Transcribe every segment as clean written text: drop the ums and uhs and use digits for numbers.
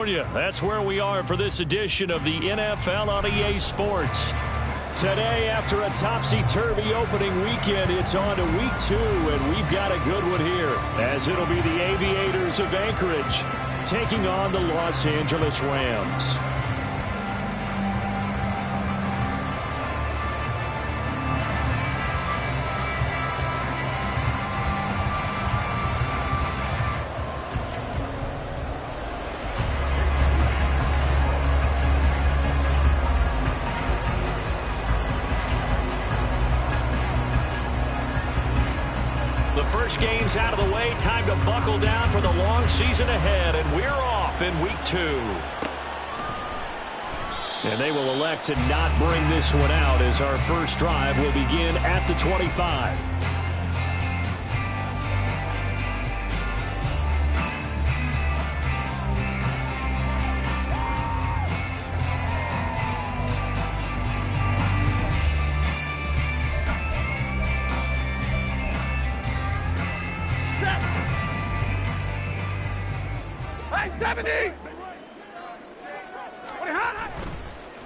That's where we are for this edition of the NFL on EA Sports. Today, after a topsy-turvy opening weekend, it's on to week 2, and we've got a good one here, as it'll be the Aviators of Anchorage taking on the Los Angeles Rams. Games out of the way, time to buckle down for the long season ahead, and we're off in week 2. And they will elect to not bring this one out, as our first drive will begin at the 25.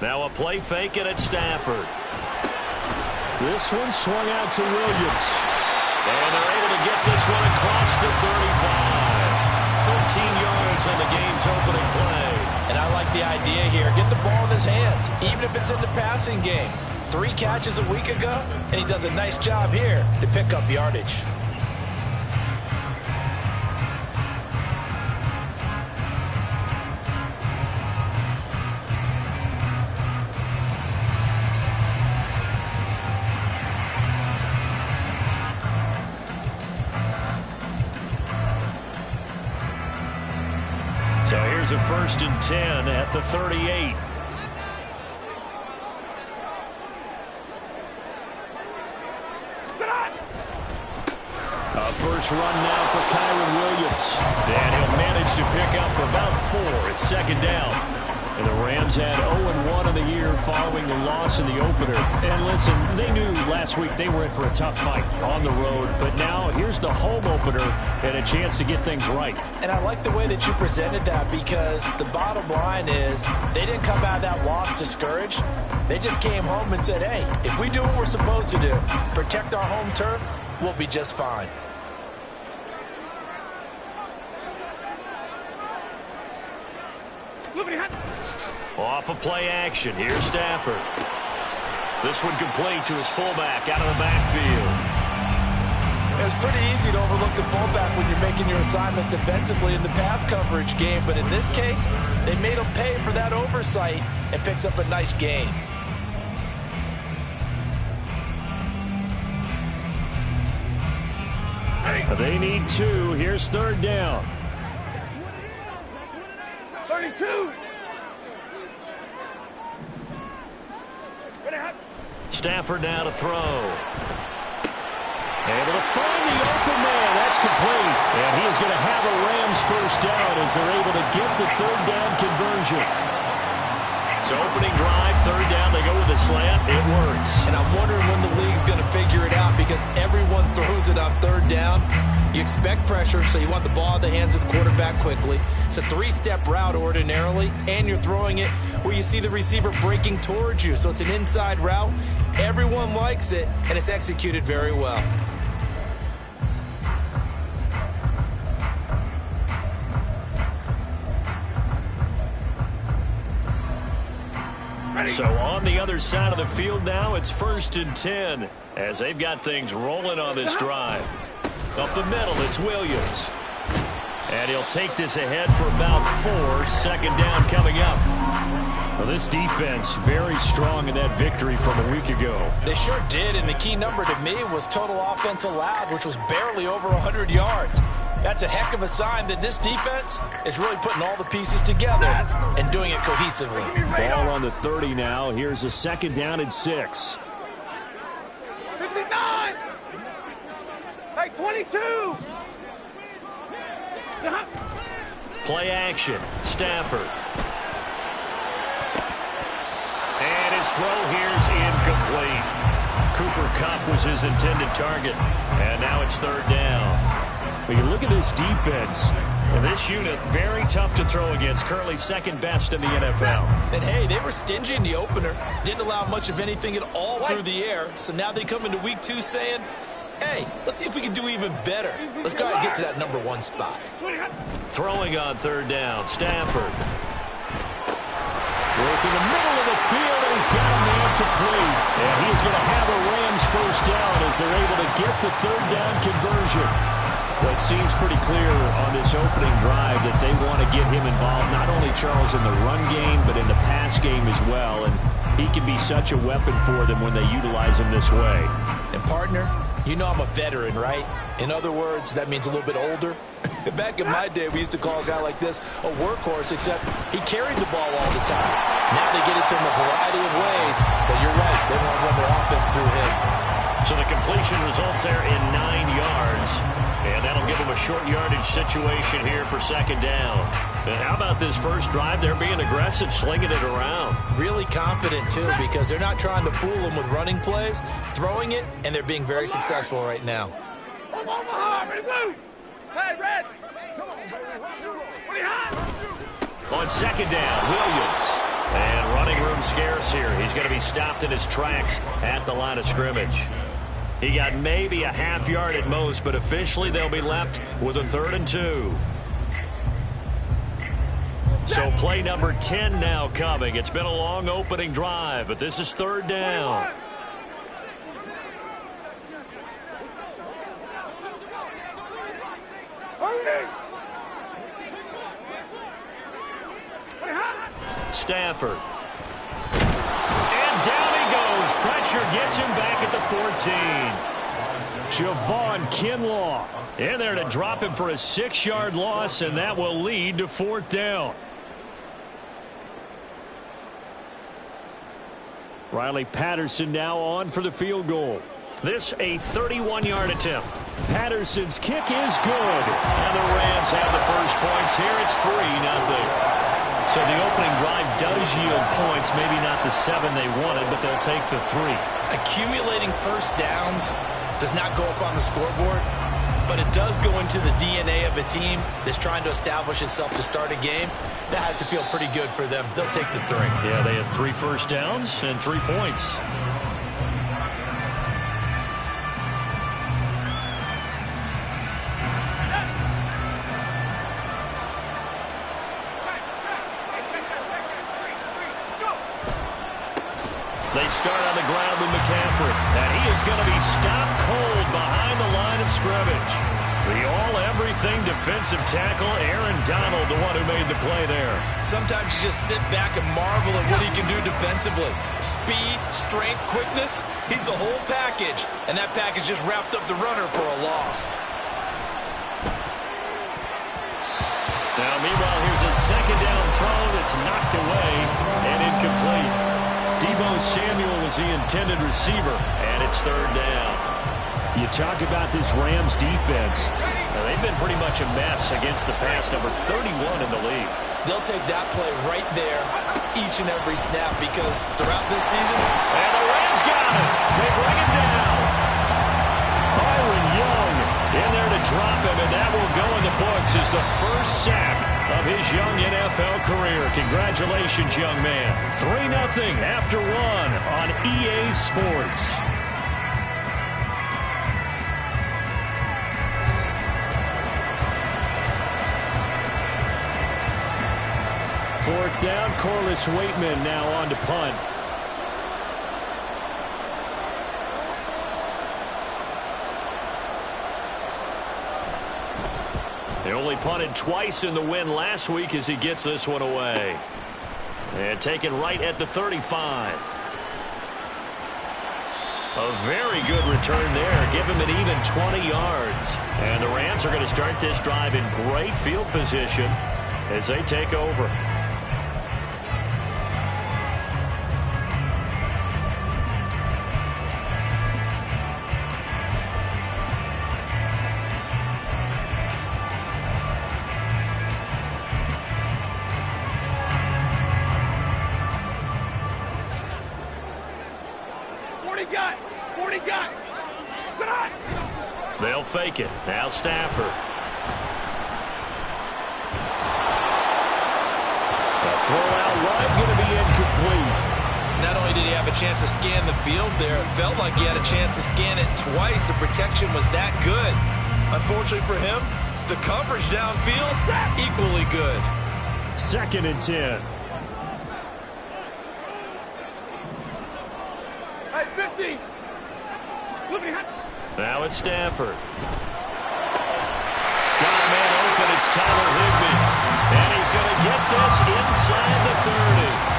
Now a play fake it at Stafford. This one swung out to Williams. And they're able to get this one across the 35. 13 yards on the game's opening play. And I like the idea here. Get the ball in his hands, even if it's in the passing game. 3 catches a week ago, and he does a nice job here to pick up yardage. So here's a 1st and 10 at the 38. A first run now for Kyren Williams. And he'll manage to pick up about 4 at 2nd down. And the Rams had 0-1 in the year following the loss in the opener. And listen, they knew last week they were in for a tough fight on the road. But now here's the home opener and a chance to get things right. And I like the way that you presented that, because the bottom line is they didn't come out of that loss discouraged. They just came home and said, hey, if we do what we're supposed to do, protect our home turf, we'll be just fine. Off of play action, here's Stafford. This one complete to his fullback out of the backfield. It's pretty easy to overlook the fullback when you're making your assignments defensively in the pass coverage game, but in this case, they made him pay for that oversight and picks up a nice gain. They need 2. Here's 3rd down. 32. Stafford now to throw. Able to find the open man. That's complete. And he is going to have a Rams first down as they're able to get the 3rd down conversion. So opening drive, 3rd down, they go with a slant. It works. And I'm wondering when the league's going to figure it out, because everyone throws it on 3rd down. You expect pressure, so you want the ball in the hands of the quarterback quickly. It's a 3-step route ordinarily, and you're throwing it where you see the receiver breaking towards you. So it's an inside route. Everyone likes it, and it's executed very well. So on the other side of the field now, it's 1st and 10 as they've got things rolling on this drive. Up the middle, it's Williams. And he'll take this ahead for about 4. 2nd down coming up. Well, this defense very strong in that victory from a week ago. They sure did, and the key number to me was total offense allowed, which was barely over 100 yards. That's a heck of a sign that this defense is really putting all the pieces together and doing it cohesively. Ball on the 30 now. Here's a 2nd down and 6. 59. Hey, 22. Play action. Stafford. And his throw here's incomplete. Cooper Kupp was his intended target. And now it's 3rd down. But you look at this defense, and this unit, very tough to throw against. Currently second best in the NFL. And, hey, they were stingy in the opener. Didn't allow much of anything at all through the air. So now they come into week 2 saying, hey, let's see if we can do even better. Let's go ahead and get to that #1 spot. Throwing on third down, Stafford. Working the middle of the field, and he's got a man complete. And he's going to have a Rams first down as they're able to get the third down conversion. Well, it seems pretty clear on this opening drive that they want to get him involved, not only, Charles, in the run game, but in the pass game as well. And he can be such a weapon for them when they utilize him this way. And, partner, you know I'm a veteran, right? In other words, that means a little bit older. Back in my day, we used to call a guy like this a workhorse, except he carried the ball all the time. Now they get it to him a variety of ways, but you're right, they want to run their offense through him. So the completion results there in 9 yards, and that'll give them a short yardage situation here for second down. And how about this first drive? They're being aggressive, slinging it around. Really confident, too, because they're not trying to fool them with running plays, throwing it, and they're being very successful right now. Hey, Red! Come on, baby. On second down, Williams. And running room scarce here. He's going to be stopped in his tracks at the line of scrimmage. He got maybe a half yard at most, but officially they'll be left with a 3rd and 2. So play number 10 now coming. It's been a long opening drive, but this is third down. Stafford. And down he goes. Pressure gets him back at the 14. Javon Kinlaw in there to drop him for a 6-yard loss, and that will lead to 4th down. Riley Patterson now on for the field goal. This a 31-yard attempt. Patterson's kick is good. And the Rams have the first points here. It's 3-0. So the opening drive does yield points, maybe not the 7 they wanted, but they'll take the 3. Accumulating first downs does not go up on the scoreboard, but it does go into the DNA of a team that's trying to establish itself to start a game. That has to feel pretty good for them. They'll take the 3. Yeah, they had 3 first downs and 3 points. They start on the ground with McCaffrey, and he is going to be stopped cold behind the line of scrimmage. The all-everything defensive tackle, Aaron Donald, the one who made the play there. Sometimes you just sit back and marvel at what he can do defensively. Speed, strength, quickness, he's the whole package, and that package just wrapped up the runner for a loss. Now, meanwhile, here's a second down throw that's knocked away and incomplete. Deebo Samuel was the intended receiver, and it's third down. You talk about this Rams defense. Now, they've been pretty much a mess against the pass, number 31 in the league. They'll take that play right there each and every snap because throughout this season... And the Rams got it. They bring it down. Byron Young in there to drop him, and that will go in the books as the first sack of his young NFL career. Congratulations, young man. 3-0 after 1 on EA Sports. Fourth down, Corliss Waitman now on to punt. They only punted twice in the win last week as he gets this one away. And taken right at the 35. A very good return there. Give him an even 20 yards. And the Rams are going to start this drive in great field position as they take over. They'll fake it. Now Stafford. throw out wide going to be incomplete. Not only did he have a chance to scan the field there, it felt like he had a chance to scan it twice. The protection was that good. Unfortunately for him, the coverage downfield, equally good. 2nd and 10. Hey, 50. Now it's Stafford. Got a man open. It's Tyler Higbee. And he's going to get this inside the 30.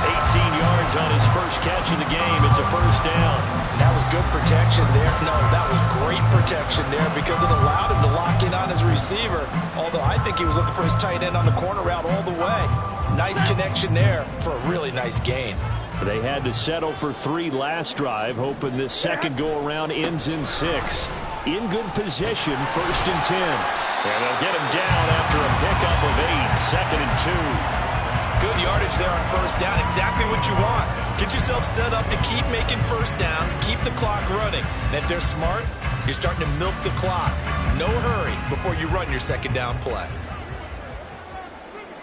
18 yards on his first catch of the game. It's a first down. That was good protection there. No, that was great protection there because it allowed him to lock in on his receiver. Although I think he was looking for his tight end on the corner route all the way. Nice connection there for a really nice gain. They had to settle for 3 last drive, hoping this second go-around ends in 6. In good position, 1st and 10. And they'll get him down after a pickup of 8, 2nd and 2. Good yardage there on first down. Exactly what you want. Get yourself set up to keep making first downs, keep the clock running. And if they're smart, you're starting to milk the clock. No hurry before you run your second down play.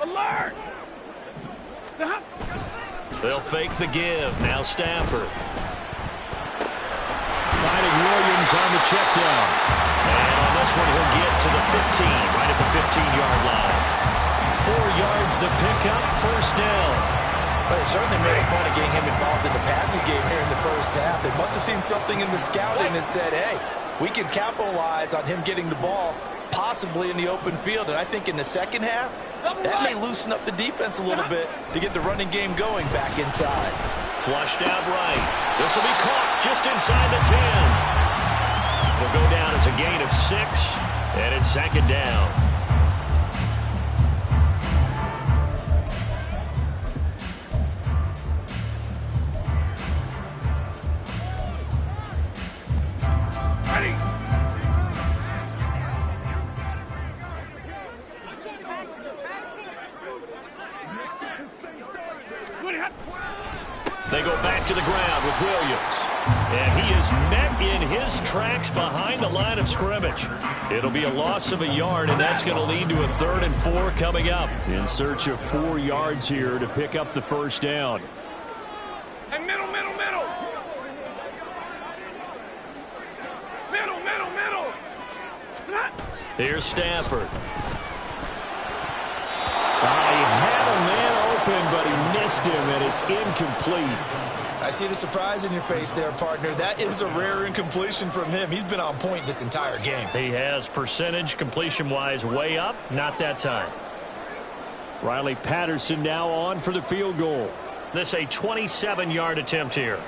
Alert! They'll fake the give. Now Stafford. Finding Williams on the check down. And on this one, he'll get to the 15, right at the 15-yard line. 4 yards the pickup, first down. Well, it certainly made a point of getting him involved in the passing game here in the first half. They must have seen something in the scouting that said, hey, we can capitalize on him getting the ball possibly in the open field. And I think in the second half, that may loosen up the defense a little bit to get the running game going back inside. Flushed out right. This will be caught just inside the 10. It'll go down as a gain of 6, and it's 2nd down. They go back to the ground with Williams. And he is met in his tracks behind the line of scrimmage. It'll be a loss of a yard, and that's going to lead to a 3rd and 4 coming up. In search of 4 yards here to pick up the first down. Hey, middle. Middle. Here's Stafford. He had a man open, but he missed him, and it's incomplete. I see the surprise in your face there, partner. That is a rare incompletion from him. He's been on point this entire game. He has percentage completion-wise way up, not that time. Riley Patterson now on for the field goal. This a 27-yard attempt here.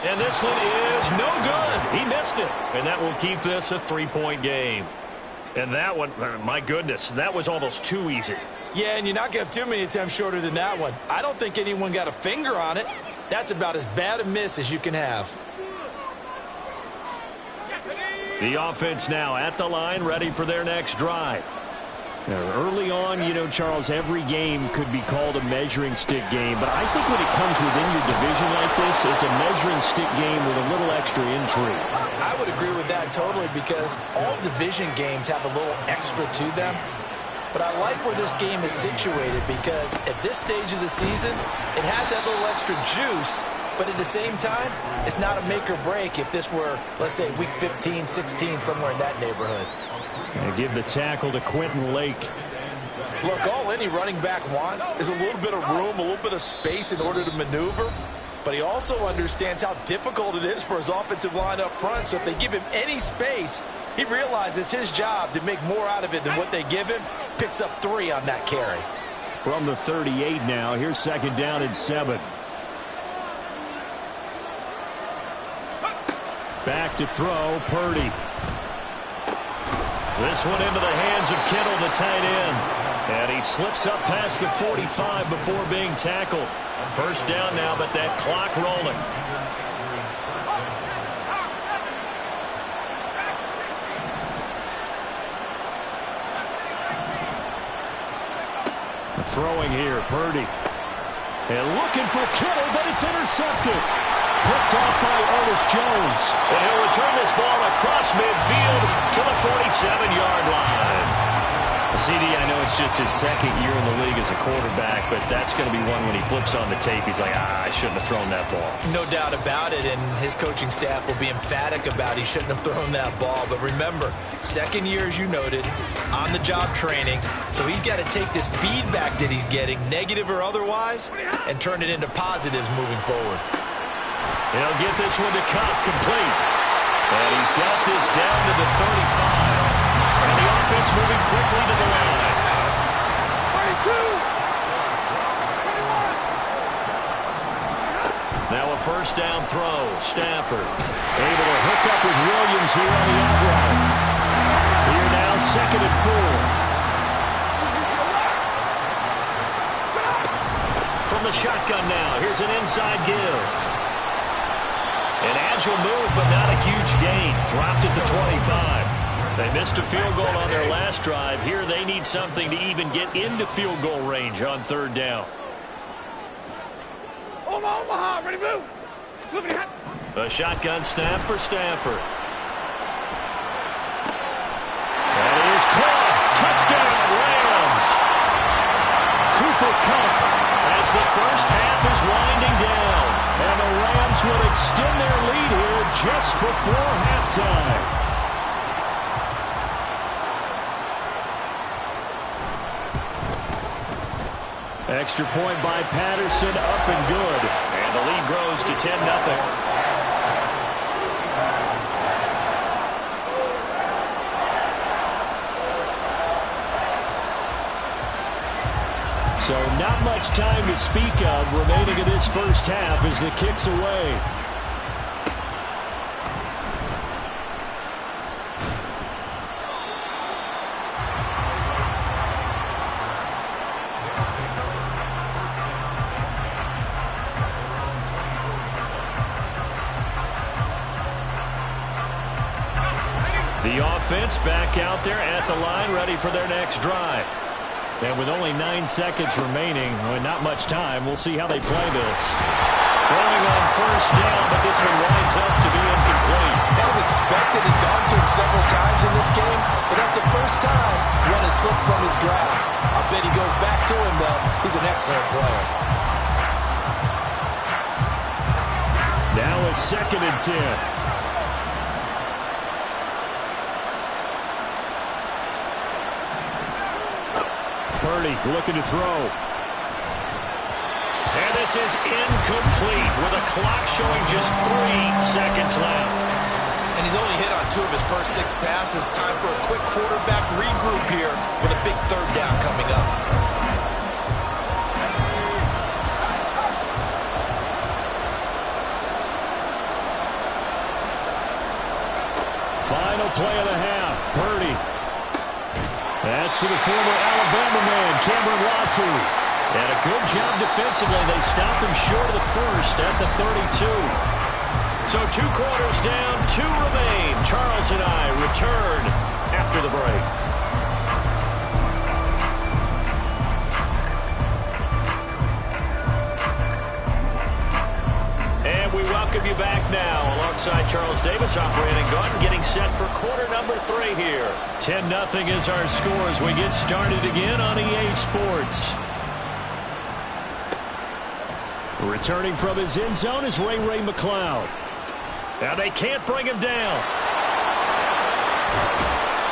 And this one is no good. He missed it. And that will keep this a 3-point game. And that one, my goodness, that was almost too easy. Yeah, and you're not going to have too many attempts shorter than that one. I don't think anyone got a finger on it. That's about as bad a miss as you can have. The offense now at the line, ready for their next drive. Now, early on, you know, Charles, every game could be called a measuring stick game. But I think when it comes within your division like this, it's a measuring stick game with a little extra intrigue. I would agree with that totally because all division games have a little extra to them. But I like where this game is situated because at this stage of the season, it has that little extra juice. But at the same time, it's not a make or break if this were, let's say, week 15, 16, somewhere in that neighborhood. And give the tackle to Quentin Lake. Look, all any running back wants is a little bit of room, a little bit of space in order to maneuver. But he also understands how difficult it is for his offensive line up front. So if they give him any space, he realizes his job to make more out of it than what they give him. Picks up 3 on that carry. From the 38 now, here's 2nd down and 7. Back to throw, Purdy. This one into the hands of Kittle, the tight end. And he slips up past the 45 before being tackled. First down now, but that clock rolling. Throwing here, Purdy. And looking for Kittle, but it's intercepted. Picked off by Ernest Jones. And he'll return this ball across midfield to the 7-yard line. CD, I know it's just his second year in the league as a quarterback, but that's going to be one when he flips on the tape, he's like, I shouldn't have thrown that ball. No doubt about it, and his coaching staff will be emphatic about he shouldn't have thrown that ball. But remember, second year, as you noted, on-the-job training, so he's got to take this feedback that he's getting, negative or otherwise, and turn it into positives moving forward. He'll get this one to Kupp, complete. And he's got this down to the 35. And the offense moving quickly to the line. 22. Now a first down throw. Stafford able to hook up with Williams here on the out route. Here now, 2nd and 4. From the shotgun now, here's an inside give. An agile move, but not a huge gain. Dropped at the 25. They missed a field goal on their last drive. Here they need something to even get into field goal range on 3rd down. Omaha, ready, blue. A shotgun snap for Stafford. That is caught. Touchdown, Rams. Cooper Kupp as the first half is winding down. And the Rams will extend their lead here just before halftime. Extra point by Patterson, up and good. And the lead grows to 10-0. So not much time to speak of remaining in this first half as the kick's away. The offense back out there at the line, ready for their next drive. And with only 9 seconds remaining, not much time, we'll see how they play this. Throwing on first down, but this one winds up to be incomplete. That was expected. He's gone to him several times in this game, but that's the first time one has slipped from his grasp. I bet he goes back to him, though. He's an excellent player. Now a 2nd and 10. Purdy looking to throw. And this is incomplete with a clock showing just 3 seconds left. And he's only hit on 2 of his first 6 passes. Time for a quick quarterback regroup here with a big 3rd down coming up. Final play of the half. Purdy. That's to the former Alabama man, Cameron Latu. And a good job defensively. They stopped him short of the first at the 32. So 2 quarters down, 2 remain. Charles and I return after the break. And we welcome you back now alongside Charles Davis, I'm Brandon Gaudin, getting set for quarter number 3 here. 10-0 is our score as we get started again on EA Sports. Returning from his end zone is Ray McCloud. Now they can't bring him down.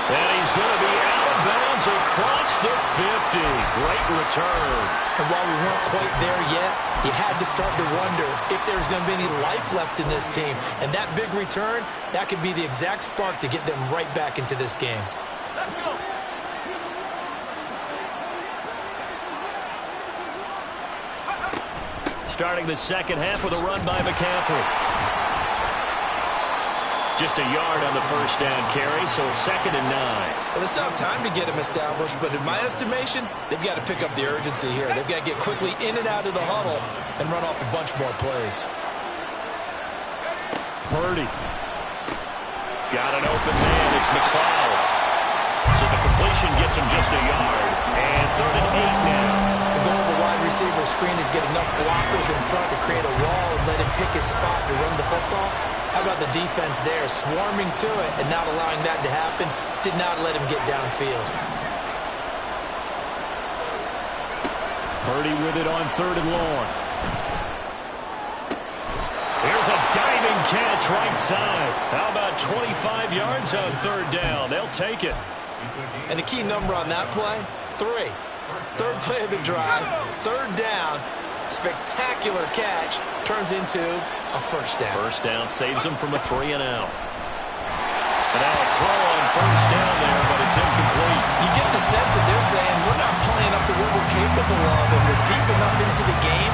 And he's going to be out of bounds across the 50. Great return. And while we weren't quite there yet, you had to start to wonder if there's going to be any life left in this team. And that big return, that could be the exact spark to get them right back into this game. Let's go. Starting the second half with a run by McCaffrey. Just a yard on the first down carry, so it's 2nd and 9. Well, they still have time to get him established, but in my estimation, they've got to pick up the urgency here. They've got to get quickly in and out of the huddle and run off a bunch more plays. Purdy. Got an open man. It's McCloud. So the completion gets him just a yard. And 3rd and 8 now. The goal of a wide receiver screen is get enough blockers in front to create a wall and let him pick his spot to run the football. How about the defense there, swarming to it and not allowing that to happen? Did not let him get downfield. Purdy with it on 3rd and long. Here's a diving catch right side. How about 25 yards on 3rd down? They'll take it. And the key number on that play, 3. 3rd play of the drive, 3rd down, spectacular catch, turns into a 1st down. 1st down saves them from a 3 and out. And now a throw on 1st down there, but it's incomplete. You get the sense that they're saying we're not playing up to what we're capable of, and we're deep enough into the game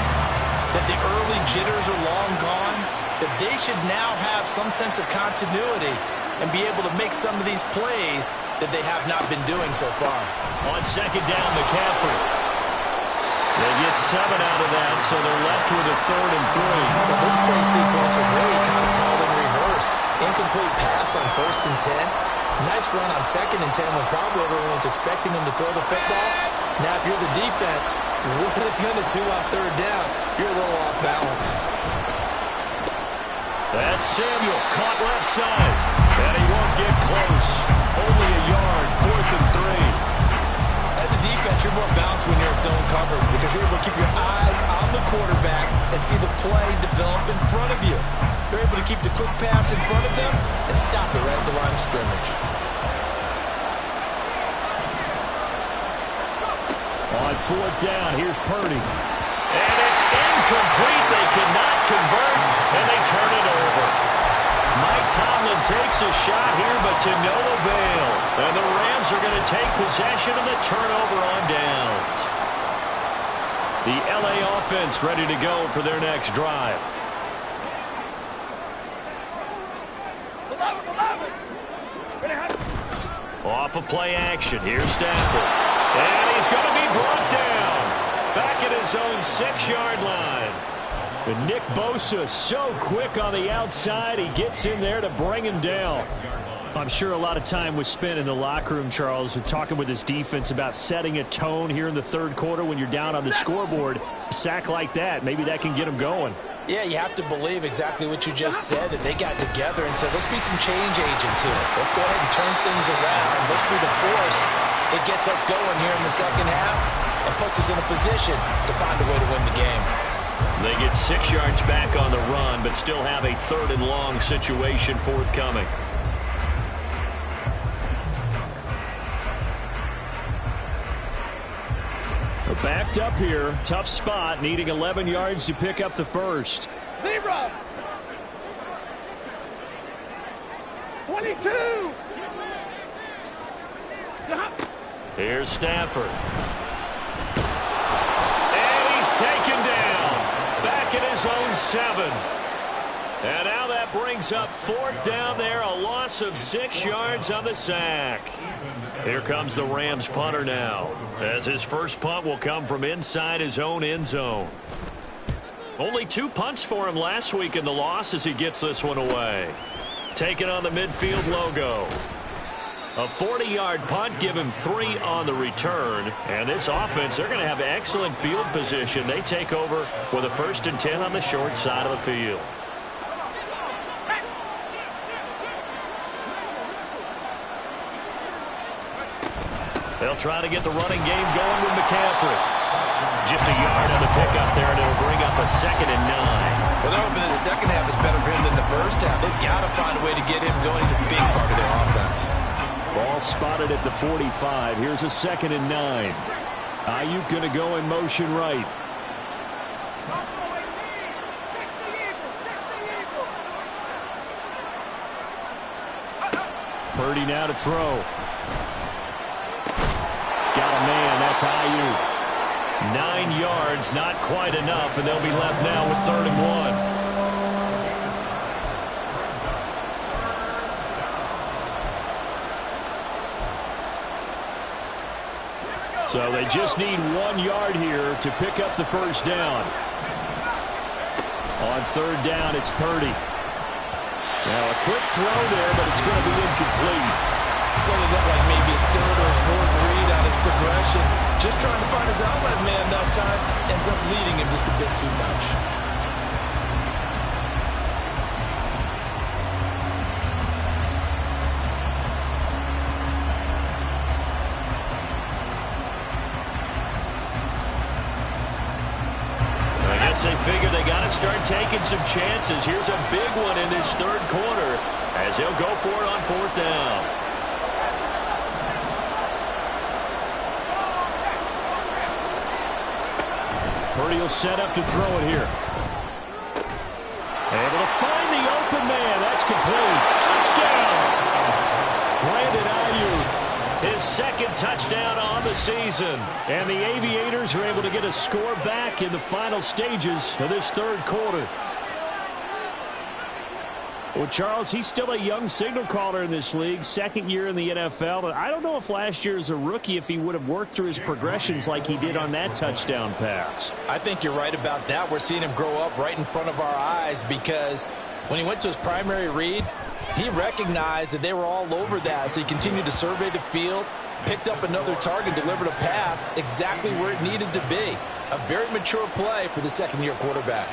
that the early jitters are long gone, that they should now have some sense of continuity and be able to make some of these plays that they have not been doing so far. On 2nd down, McCaffrey. They get 7 out of that, so they're left with a 3rd and 3. Well, this play sequence was really kind of called in reverse. Incomplete pass on 1st and 10. Nice run on 2nd and 10 when probably everyone was expecting him to throw the football. Now, if you're the defense, what are they going to do on 3rd down? You're a little off balance. That's Samuel, caught left side. And he won't get close. Only a yard, 4th and 3. As a defense, you're more balanced when you're in zone coverage because you're able to keep your eyes on the quarterback and see the play develop in front of you. You're able to keep the quick pass in front of them and stop it right at the line of scrimmage. On 4th down, here's Purdy. And it's incomplete. They cannot convert, and they turn it over. Mike Tomlin takes a shot here, but to no avail. And the Rams are going to take possession of the turnover on downs. The LA offense ready to go for their next drive. Off of play action. Here's Stafford. And he's going to be brought down. Back at his own 6-yard line. But Nick Bosa so quick on the outside. He gets in there to bring him down. I'm sure a lot of time was spent in the locker room, Charles, talking with his defense about setting a tone here in the 3rd quarter when you're down on the scoreboard. A sack like that, maybe that can get him going. Yeah, you have to believe exactly what you just said, that they got together and said, let's be some change agents here. Let's go ahead and turn things around. Let's be the force that gets us going here in the 2nd half and puts us in a position to find a way to win the game. They get 6 yards back on the run, but still have a 3rd and long situation forthcoming. They're backed up here. Tough spot, needing 11 yards to pick up the first. 0. 22. Here's Stafford. And he's taken down. Back at his own 7. And now that brings up 4th down there. A loss of 6 yards on the sack. Here comes the Rams punter now, as his first punt will come from inside his own end zone. Only 2 punts for him last week in the loss as he gets this one away. Taking on the midfield logo. A 40-yard punt, give him 3 on the return. And this offense, they're going to have excellent field position. They take over with a 1st and 10 on the short side of the field. They'll try to get the running game going with McCaffrey. Just a yard on the pickup there, and it'll bring up a 2nd and 9. Well, they're hoping that the 2nd half is better for him than the 1st half. They've got to find a way to get him going. He's a big part of their offense. Ball spotted at the 45. Here's a 2nd and 9. Ayuk going to go in motion right. Purdy now to throw. Got a man, that's Ayuk. 9 yards, not quite enough, and they'll be left now with 3rd and 1. So they just need 1 yard here to pick up the first down. On 3rd down, it's Purdy. Now a quick throw there, but it's going to be incomplete. Certainly looked like maybe his 3rd or his 4th read on his progression. Just trying to find his outlet man that time. Ends up leading him just a bit too much. figure they got to start taking some chances. Here's a big one in this third quarter as he'll go for it on fourth down. Purdy will set up to throw it here. Able to find the open man. That's complete. Touchdown! Brandon Ayuk, his second touchdown on the season. And the Aviators are able to get a score back in the final stages of this third quarter. Well, Charles, he's still a young signal caller in this league, second year in the NFL. I don't know if last year as a rookie if he would have worked through his progressions like he did on that touchdown pass. I think you're right about that. We're seeing him grow up right in front of our eyes because when he went to his primary read, he recognized that they were all over that. So he continued to survey the field, picked up another target, delivered a pass exactly where it needed to be. A very mature play for the second-year quarterback.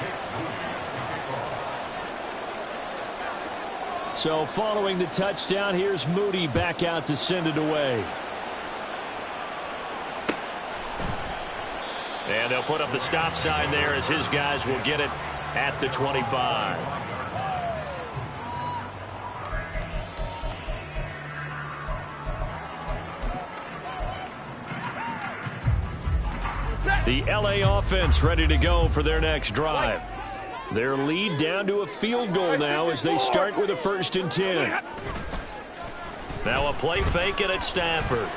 So following the touchdown, here's Moody back out to send it away. And they'll put up the stop sign there as his guys will get it at the 25. The LA offense ready to go for their next drive. Their lead down to a field goal now as they start with a 1st and 10. Now a play fake it at Stafford.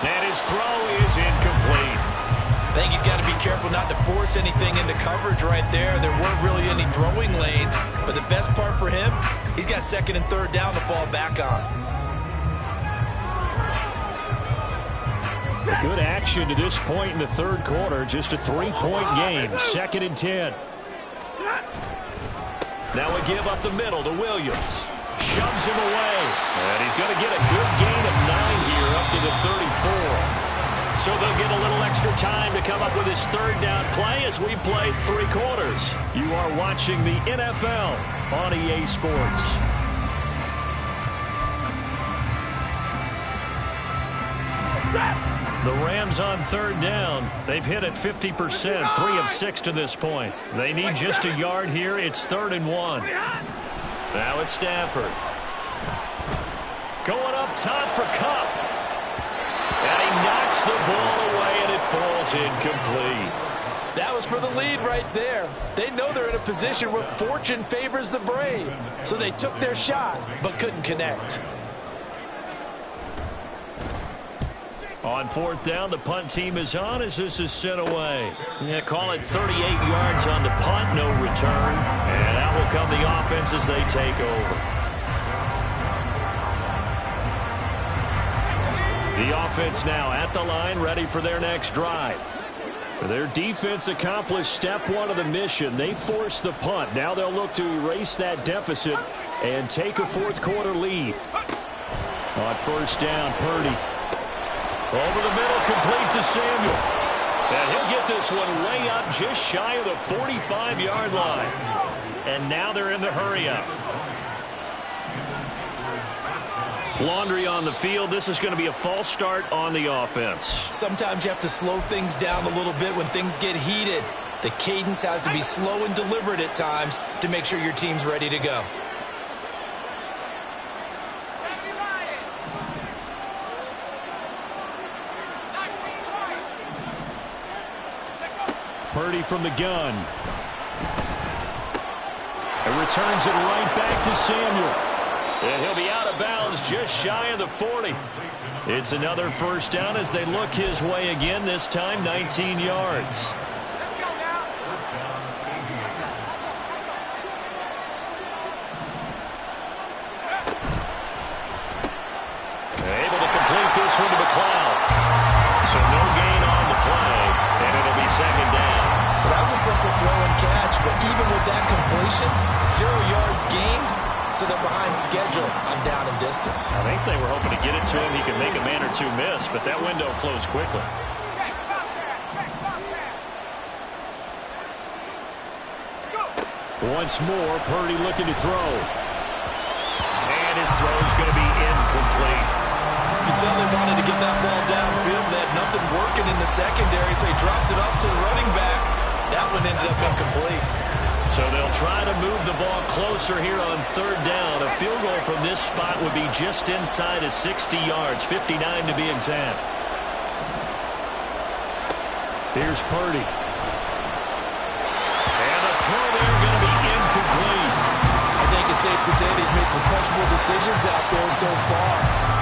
And his throw is incomplete. I think he's got to be careful not to force anything into coverage right there. There weren't really any throwing lanes. But the best part for him, he's got 2nd and 3rd down to fall back on. Good action to this point in the third quarter. Just a 3-point game. 2nd and 10. Now a give up the middle to Williams. Shoves him away. And he's going to get a good gain of 9 here up to the 34. So they'll get a little extra time to come up with his 3rd down play as we played 3 quarters. You are watching the NFL on EA Sports. The Rams on 3rd down. They've hit it 50%, 3 of 6 to this point. They need just a yard here. It's 3rd and 1. Now it's Stafford. Going up top for Kupp. And he knocks the ball away, and it falls incomplete. That was for the lead right there. They know they're in a position where fortune favors the brave. So they took their shot, but couldn't connect. On 4th down, the punt team is on as this is sent away. Yeah, call it 38 yards on the punt, no return. And out will come the offense as they take over. The offense now at the line, ready for their next drive. Their defense accomplished step 1 of the mission. They forced the punt. Now they'll look to erase that deficit and take a 4th quarter lead. On 1st down, Purdy. Over the middle, complete to Samuel. And he'll get this one way up just shy of the 45-yard line. And now they're in the hurry-up. Laundry on the field. This is going to be a false start on the offense. Sometimes you have to slow things down a little bit when things get heated. The cadence has to be slow and deliberate at times to make sure your team's ready to go. Purdy from the gun. And returns it right back to Samuel. And he'll be out of bounds just shy of the 40. It's another 1st down as they look his way again, this time 19 yards. Able to complete this one to McLeod. So no gain on the play, and it'll be 2nd down. Well, that was a simple throw and catch, but even with that completion, 0 yards gained, so they're behind schedule on down and distance. I think they were hoping to get it to him. He could make a man or two miss, but that window closed quickly. Once more, Purdy looking to throw. And his throw is going to be incomplete. You can tell they wanted to get that ball downfield. They had nothing working in the secondary, so he dropped it up to the running back. That that one ended up incomplete. So they'll try to move the ball closer here on third down. A field goal from this spot would be just inside of 60 yards, 59 to be exact. Here's Purdy. And the throw there going to be incomplete. I think it's safe to say he's made some questionable decisions out there so far.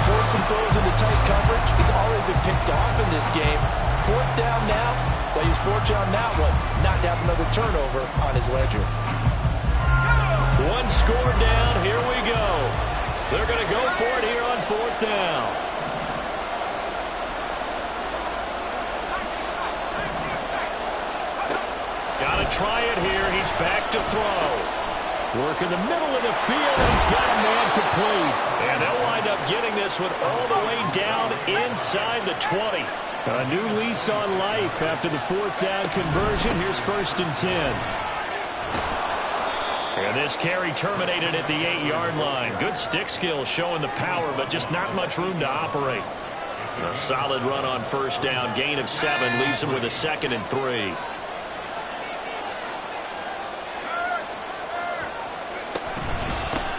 Forced some throws into tight coverage. He's already been picked off in this game. Fourth down now. Well, he was fortunate on that one, not to have another turnover on his ledger. One score down. Here we go. They're going to go for it here on fourth down. Got to try it here. He's back to throw. Work in the middle of the field. He's got a man complete. And they'll wind up getting this one all the way down inside the 20. A new lease on life after the fourth down conversion. Here's 1st and 10. And this carry terminated at the 8-yard line. Good stick skills showing the power, but just not much room to operate. A solid run on first down. Gain of 7 leaves him with a 2nd and 3.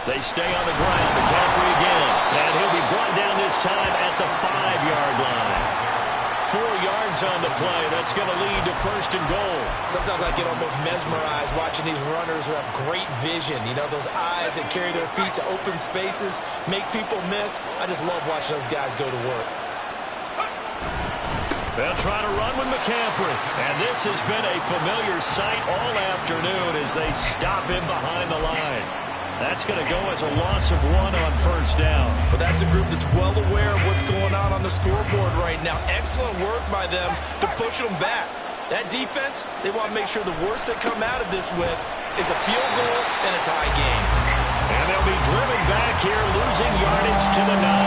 They stay on the ground. McCaffrey again. And he'll be brought down this time at the 5-yard line. 4 yards on the play. That's going to lead to 1st and goal. Sometimes I get almost mesmerized watching these runners who have great vision. You know, those eyes that carry their feet to open spaces, make people miss. I just love watching those guys go to work. They'll try to run with McCaffrey. And this has been a familiar sight all afternoon as they stop him behind the line. That's going to go as a loss of 1 on first down. But that's a group that's well aware of what's going on the scoreboard right now. Excellent work by them to push them back. That defense, they want to make sure the worst they come out of this with is a field goal and a tie game. And they'll be driven back here, losing yardage to the 9.